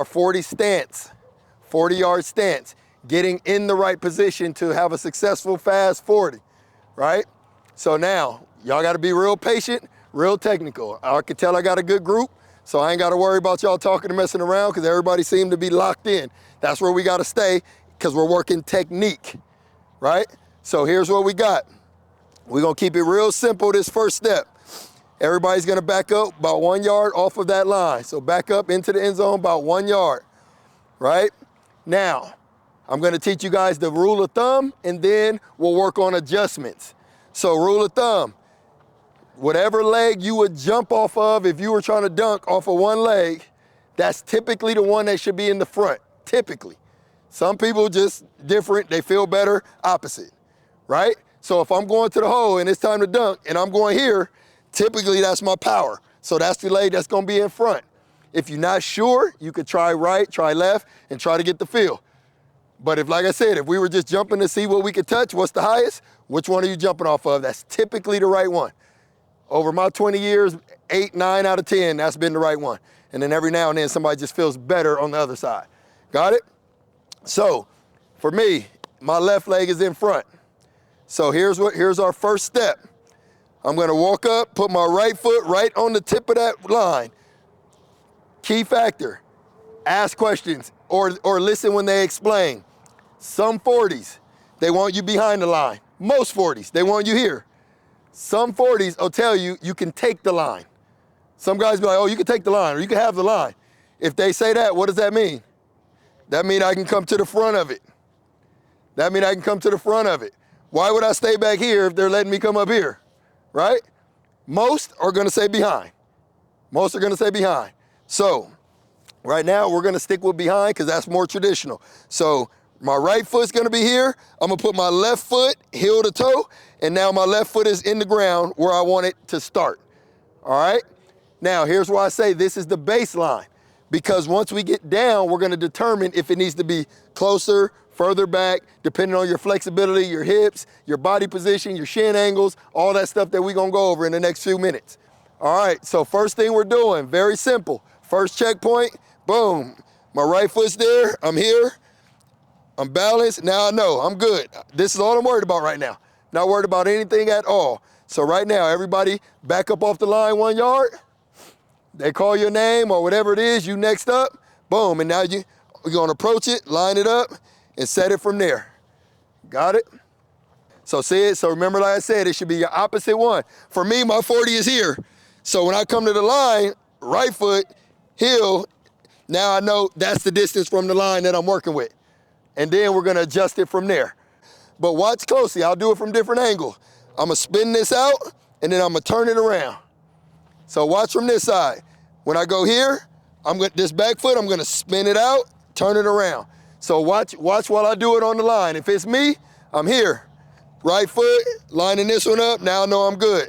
Our 40 stance, 40-yard stance, getting in the right position to have a successful fast 40, right? So now, y'all gotta be real patient, real technical. I can tell I got a good group, so I ain't gotta worry about y'all talking and messing around because everybody seemed to be locked in. That's where we gotta stay because we're working technique, right? So here's what we got. We're gonna keep it real simple this first step. Everybody's gonna back up about 1 yard off of that line. So back up into the end zone about 1 yard, right? Now, I'm gonna teach you guys the rule of thumb and then we'll work on adjustments. So rule of thumb, whatever leg you would jump off of if you were trying to dunk off of one leg, that's typically the one that should be in the front, typically. Some people just different, they feel better, opposite, right? So if I'm going to the hole and it's time to dunk and I'm going here, typically that's my power. So that's the leg that's gonna be in front. If you're not sure, you could try right, try left, and try to get the feel. But if, like I said, if we were just jumping to see what we could touch, what's the highest, which one are you jumping off of? That's typically the right one. Over my 20 years, 8, 9 out of 10, that's been the right one. And then every now and then somebody just feels better on the other side. Got it? So for me, my left leg is in front. So here's our first step. I'm gonna walk up, put my right foot right on the tip of that line. Key factor, ask questions or listen when they explain. Some 40s, they want you behind the line. Most 40s, they want you here. Some 40s will tell you you can take the line. Some guys be like, oh, you can take the line or you can have the line. If they say that, what does that mean? That means I can come to the front of it. That means I can come to the front of it. Why would I stay back here if they're letting me come up here, right? Most are gonna say behind. Most are gonna say behind. So right now we're gonna stick with behind because that's more traditional. So my right foot's gonna be here. I'm gonna put my left foot heel to toe, and now my left foot is in the ground where I want it to start, all right? Now here's why I say this is the baseline, because once we get down, we're gonna determine if it needs to be closer, further back, depending on your flexibility, your hips, your body position, your shin angles, all that stuff that we're gonna go over in the next few minutes. All right, so first thing we're doing, very simple. First checkpoint, boom. My right foot's there, I'm here, I'm balanced, now I know, I'm good. This is all I'm worried about right now. Not worried about anything at all. So right now, everybody back up off the line 1 yard. They call your name or whatever it is, you next up, boom, and now you're gonna approach it, line it up, and set it from there. Got it? So see it, so remember like I said, it should be your opposite one. For me, my 40 is here. So when I come to the line, right foot, heel, now I know that's the distance from the line that I'm working with. And then we're gonna adjust it from there. But watch closely, I'll do it from different angles. I'm gonna spin this out, and then I'm gonna turn it around. So watch from this side. When I go here, this back foot, I'm gonna spin it out, turn it around. So watch while I do it on the line. If it's me, I'm here. Right foot, lining this one up, now I know I'm good.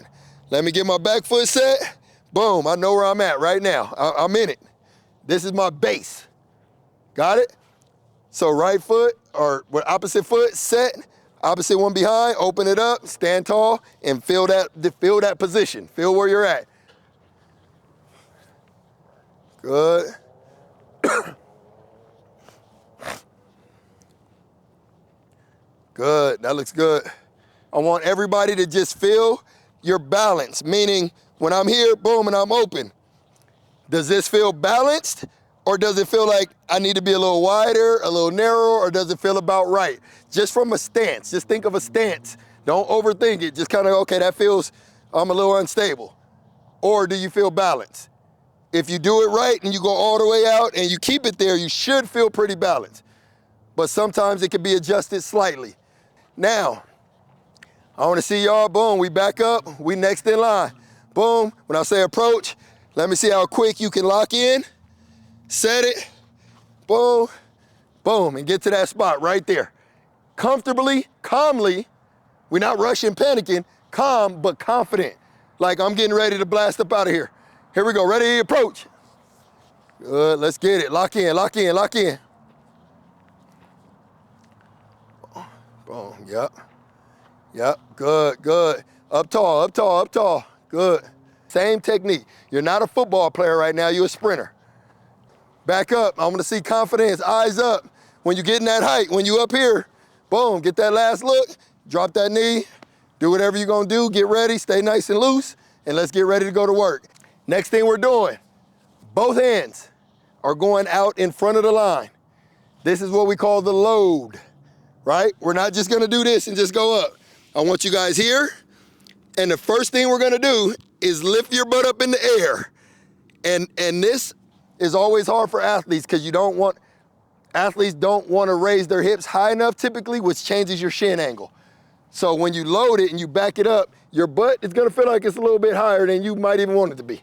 Let me get my back foot set. Boom, I know where I'm at right now. I'm in it. This is my base. Got it? So right foot, or opposite foot, set, opposite one behind, open it up, stand tall, and feel that position. Feel where you're at. Good. Good, that looks good. I want everybody to just feel your balance, meaning when I'm here, boom, and I'm open. Does this feel balanced, or does it feel like I need to be a little wider, a little narrower, or does it feel about right? Just from a stance, just think of a stance. Don't overthink it, just kind of, okay, that feels, I'm a little unstable. Or do you feel balanced? If you do it right and you go all the way out and you keep it there, you should feel pretty balanced. But sometimes it can be adjusted slightly. Now, I wanna see y'all, boom, we back up, we next in line. Boom, when I say approach, let me see how quick you can lock in, set it, boom, boom, and get to that spot right there. Comfortably, calmly, we're not rushing, panicking, calm, but confident. Like I'm getting ready to blast up out of here. Here we go, ready, approach. Good, let's get it, lock in, lock in, lock in. Boom, yep. Yep, good, good. Up tall, up tall, up tall, good. Same technique. You're not a football player right now, you're a sprinter. Back up. I want to see confidence, eyes up. When you get in that height, when you up here, boom, get that last look, drop that knee, do whatever you're gonna do, get ready, stay nice and loose, and let's get ready to go to work. Next thing we're doing, both hands are going out in front of the line. This is what we call the load, right? We're not just gonna do this and just go up. I want you guys here, and the first thing we're gonna do is lift your butt up in the air. And this is always hard for athletes because athletes don't want to raise their hips high enough typically, which changes your shin angle. So when you load it and you back it up, your butt is gonna feel like it's a little bit higher than you might even want it to be.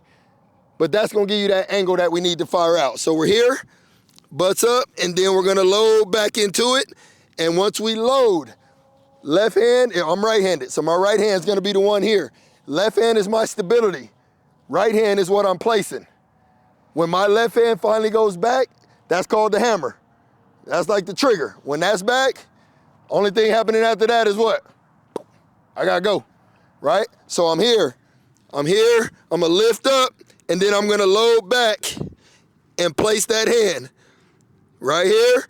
But that's gonna give you that angle that we need to fire out. So we're here, butts up, and then we're gonna load back into it. And once we load, left hand, I'm right-handed, so my right hand is gonna be the one here. Left hand is my stability. Right hand is what I'm placing. When my left hand finally goes back, that's called the hammer. That's like the trigger. When that's back, only thing happening after that is what? I gotta go, right? So I'm here, I'm gonna lift up, and then I'm gonna load back and place that hand right here.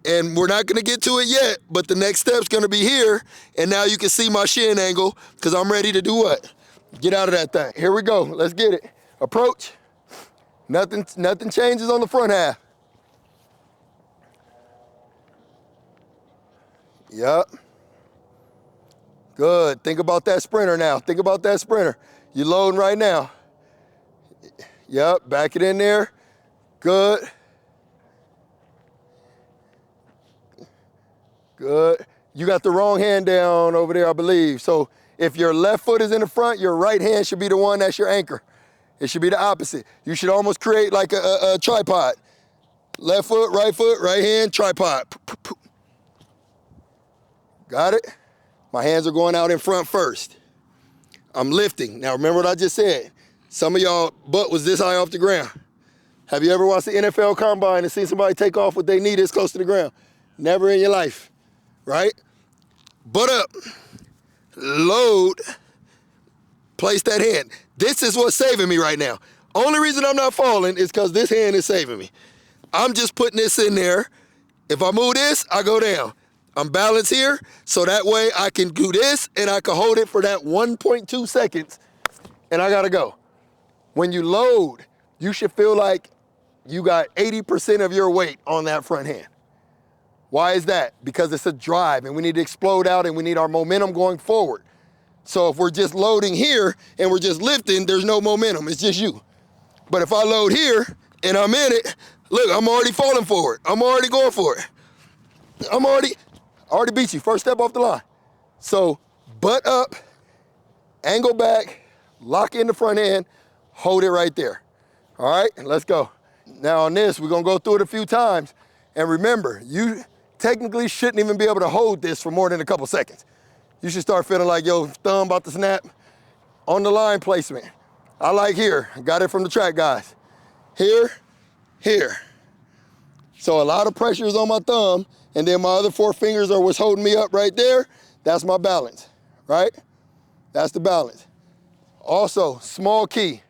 And we're not gonna get to it yet, but the next step's gonna be here, and now you can see my shin angle, because I'm ready to do what? Get out of that thing. Here we go, let's get it. Approach. Nothing changes on the front half. Yep. Good. Think about that sprinter now. Think about that sprinter. You're loading right now. Yep. Back it in there. Good. Good. You got the wrong hand down over there, I believe. So if your left foot is in the front, your right hand should be the one that's your anchor. It should be the opposite. You should almost create like a tripod. Left foot, right hand, tripod. Got it? My hands are going out in front first. I'm lifting. Now remember what I just said. Some of y'all butt was this high off the ground. Have you ever watched the NFL Combine and seen somebody take off with their knee this close to the ground? Never in your life, right? Butt up, load, place that hand. This is what's saving me right now. Only reason I'm not falling is because this hand is saving me. I'm just putting this in there. If I move this, I go down. I'm balanced here, so that way I can do this and I can hold it for that 1.2 seconds and I gotta go. When you load, you should feel like you got 80% of your weight on that front hand. Why is that? Because it's a drive and we need to explode out and we need our momentum going forward. So if we're just loading here and we're just lifting, there's no momentum, it's just you. But if I load here and I'm in it, look, I'm already falling for it. I'm already going for it. I already beat you, first step off the line. So butt up, angle back, lock in the front hand, hold it right there. All right, let's go. Now on this, we're gonna go through it a few times. And remember, you technically shouldn't even be able to hold this for more than a couple seconds. You should start feeling like, yo, thumb about to snap. On the line placement. I like here, got it from the track guys. Here, here. So a lot of pressure is on my thumb, and then my other 4 fingers are what's holding me up right there. That's my balance, right? That's the balance. Also, small key,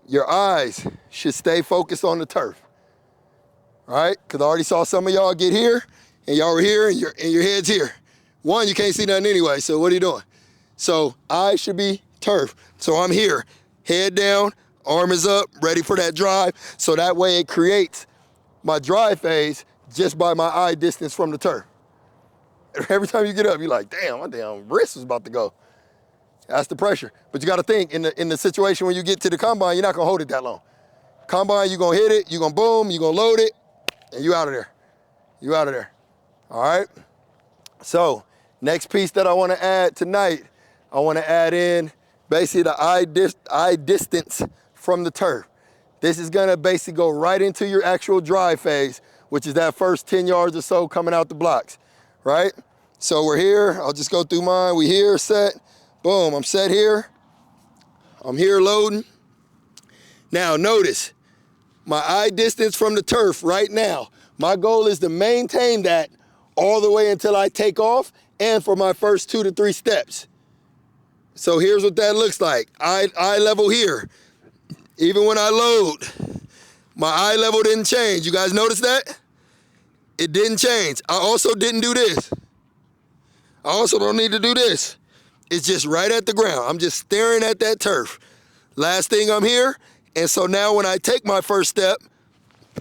your eyes should stay focused on the turf, right? Because I already saw some of y'all get here, and y'all were here, and your head's here. One, you can't see nothing anyway, so what are you doing? So eyes should be turf. So I'm here, head down, arm is up, ready for that drive. So that way it creates my drive phase just by my eye distance from the turf. Every time you get up, you're like, damn, my damn wrist was about to go. That's the pressure. But you got to think, in the situation when you get to the combine, you're not going to hold it that long. Combine, you're going to hit it, you're going to boom, you're going to load it, and you out of there. You out of there. All right? So next piece that I want to add tonight, I want to add in basically the eye distance from the turf. This is going to basically go right into your actual drive phase, which is that first 10 yards or so coming out the blocks, right? So we're here. I'll just go through mine. We here, set. Boom, I'm set here. I'm here loading. Now notice, my eye distance from the turf right now, my goal is to maintain that all the way until I take off and for my first 2 to 3 steps. So here's what that looks like. Eye level here. Even when I load, My eye level didn't change. You guys notice that? It didn't change. I also didn't do this. I also don't need to do this. It's just right at the ground. I'm just staring at that turf. Last thing I'm here. And so now when I take my first step,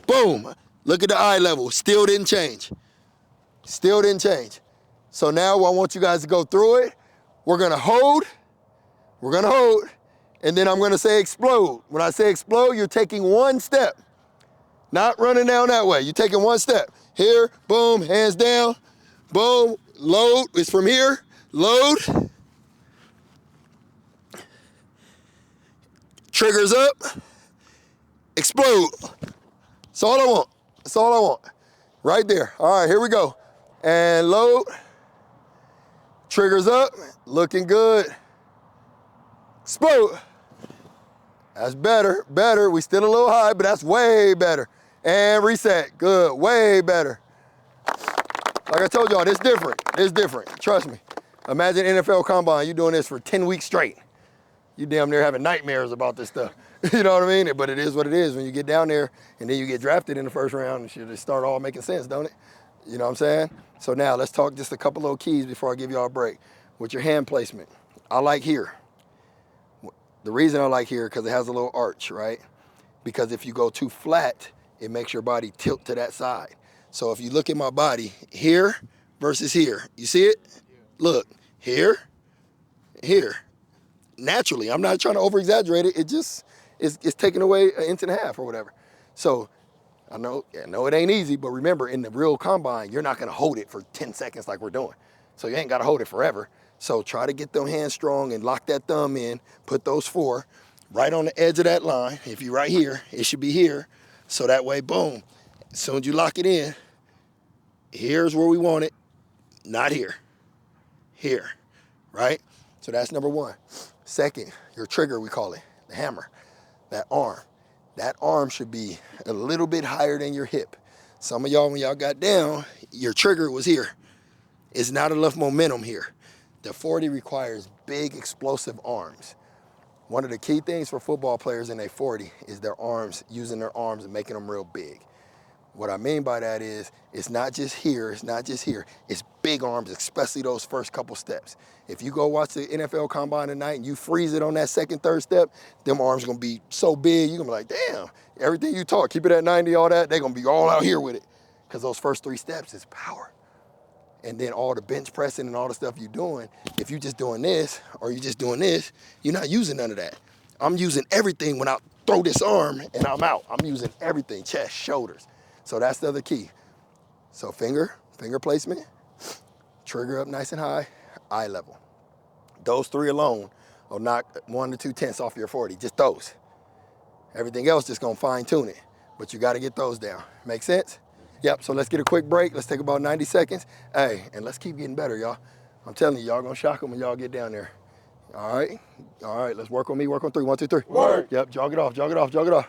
boom, look at the eye level. Still didn't change. Still didn't change. So now I want you guys to go through it. We're gonna hold. We're gonna hold. And then I'm gonna say explode. When I say explode, you're taking one step. Not running down that way. You're taking one step. Here, boom, hands down. Boom, load. It's from here. Load. Triggers up. Explode. That's all I want. That's all I want. Right there. All right, here we go. And load. Triggers up. Looking good. Explode. That's better. Better. We still a little high, but that's way better. And reset. Good. Way better. Like I told y'all, it's different. It's different. Trust me. Imagine NFL Combine, you doing this for 10 weeks straight. You damn near having nightmares about this stuff. You know what I mean? But it is what it is. When you get down there and then you get drafted in the first round, it should just start all making sense, don't it? You know what I'm saying? So now let's talk just a couple little keys before I give y'all a break. With your hand placement, I like here. The reason I like here, because it has a little arch, right? Because if you go too flat, it makes your body tilt to that side. So if you look at my body, here versus here, you see it? Look, here, here. Naturally, I'm not trying to over-exaggerate it. It just it's taking away an inch and a half or whatever. So I know it ain't easy, but remember, in the real combine, you're not gonna hold it for 10 seconds like we're doing. So you ain't gotta hold it forever. So try to get them hands strong and lock that thumb in, put those 4 right on the edge of that line. If you're right here, it should be here. So that way, boom, as soon as you lock it in, here's where we want it, not here, here, right? So that's number 1. Second, your trigger, we call it, the hammer, that arm. That arm should be a little bit higher than your hip. Some of y'all, when y'all got down, your trigger was here. It's not enough momentum here. The 40 requires big, explosive arms. One of the key things for football players in a 40 is their arms, using their arms and making them real big. What I mean by that is, it's not just here, it's not just here. It's big arms, especially those first couple steps. If you go watch the NFL Combine tonight and you freeze it on that second, third step, them arms gonna be so big, you're gonna be like, damn, everything you taught, keep it at 90, all that, they're gonna be all out here with it. Because those first 3 steps is power. And then all the bench pressing and all the stuff you're doing, if you're just doing this or you're just doing this, you're not using none of that. I'm using everything when I throw this arm and I'm out. I'm using everything, chest, shoulders. So that's the other key. So finger placement, trigger up nice and high, eye level. Those 3 alone will knock 1 to 2 tenths off your 40, just those. Everything else just gonna fine tune it, but you gotta get those down. Make sense? Yep, so let's get a quick break. Let's take about 90 seconds. Hey, and let's keep getting better, y'all. I'm telling you, y'all gonna shock them when y'all get down there. All right, let's work on me, work on 3. 1, 2, 3. Work. Yep, jog it off, jog it off, jog it off.